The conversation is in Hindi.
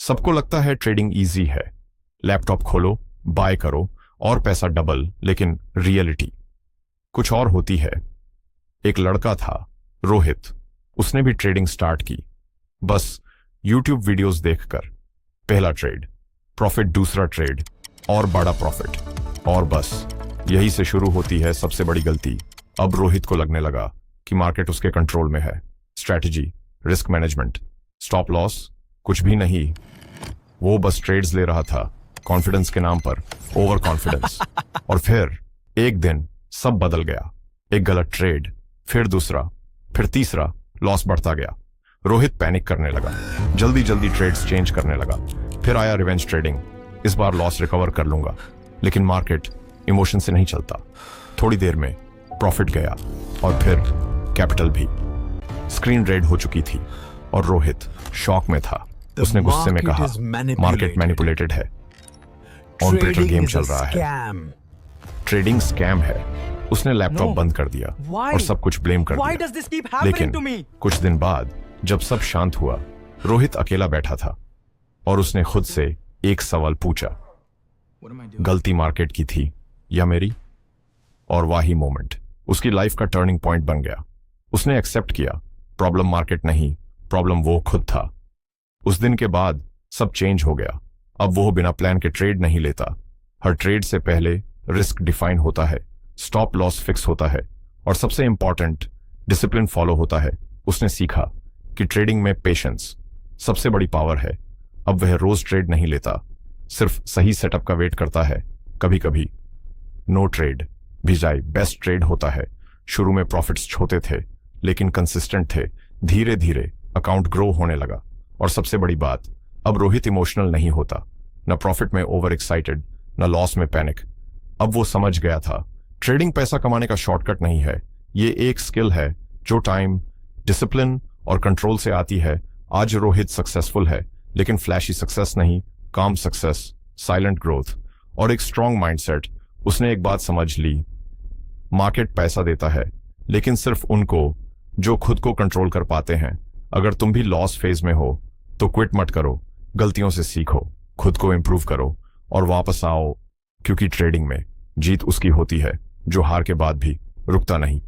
सबको लगता है ट्रेडिंग इजी है, लैपटॉप खोलो, बाय करो और पैसा डबल, लेकिन रियलिटी कुछ और होती है। एक लड़का था, रोहित। उसने भी ट्रेडिंग स्टार्ट की, बस यूट्यूब वीडियोस देखकर। पहला ट्रेड, प्रॉफिट, दूसरा ट्रेड और बड़ा प्रॉफिट, और बस यही से शुरू होती है सबसे बड़ी गलती। अब रोहित को लगने लगा कि मार्केट उसके कंट्रोल में है। Strategy, risk management, stop loss कुछ भी नहीं। वो बस ट्रेड्स ले रहा था, कॉन्फिडेंस के नाम पर, ओवर कॉन्फिडेंस। और फिर एक दिन सब बदल गया। एक गलत ट्रेड, फिर दूसरा, फिर तीसरा, लॉस बढ़ता गया। रोहित पैनिक करने लगा, जल्दी जल्दी ट्रेड्स चेंज करने लगा। फिर आया रिवेंज ट्रेडिंग, इस बार लॉस रिकवर कर लूंगा। लेकिन मार्केट इमोशन से नहीं चलता। थोड़ी देर में प्रॉफिट गया और फिर कैपिटल भी। स्क्रीन रेड हो चुकी थी और रोहित शॉक में था। उसने गुस्से में कहा, मार्केट मैनिपुलेटेड है, ऑनप्रेटर गेम चल रहा है, ट्रेडिंग स्कैम है। उसने लैपटॉप बंद कर दिया और सब कुछ ब्लेम कर दिया। लेकिन कुछ दिन बाद जब सब शांत हुआ, रोहित अकेला बैठा था और उसने खुद से एक सवाल पूछा, गलती मार्केट की थी या मेरी? और वही मोमेंट उसकी लाइफ का टर्निंग पॉइंट बन गया। उसने एक्सेप्ट किया, प्रॉब्लम मार्केट नहीं, प्रॉब्लम वो खुद था। उस दिन के बाद सब चेंज हो गया। अब वो बिना प्लान के ट्रेड नहीं लेता। हर ट्रेड से पहले रिस्क डिफाइन होता है, स्टॉप लॉस फिक्स होता है और सबसे इंपॉर्टेंट, डिसिप्लिन फॉलो होता है। उसने सीखा कि ट्रेडिंग में पेशेंस सबसे बड़ी पावर है। अब वह रोज ट्रेड नहीं लेता, सिर्फ सही सेटअप का वेट करता है। कभी कभी नो ट्रेड भी जाए बेस्ट ट्रेड होता है। शुरू में प्रॉफिट्स छोटे थे लेकिन कंसिस्टेंट थे। धीरे धीरे अकाउंट ग्रो होने लगा। और सबसे बड़ी बात, अब रोहित इमोशनल नहीं होता, न प्रॉफिट में ओवर एक्साइटेड, न लॉस में पैनिक। अब वो समझ गया था, ट्रेडिंग पैसा कमाने का शॉर्टकट नहीं है, ये एक स्किल है जो टाइम, डिसिप्लिन और कंट्रोल से आती है। आज रोहित सक्सेसफुल है, लेकिन फ्लैशी सक्सेस नहीं, काम सक्सेस, साइलेंट ग्रोथ और एक स्ट्रॉन्ग माइंडसेट। उसने एक बात समझ ली, मार्केट पैसा देता है लेकिन सिर्फ उनको जो खुद को कंट्रोल कर पाते हैं। अगर तुम भी लॉस फेज में हो तो क्विट मत करो, गलतियों से सीखो, खुद को इंप्रूव करो और वापस आओ, क्योंकि ट्रेडिंग में जीत उसकी होती है जो हार के बाद भी रुकता नहीं।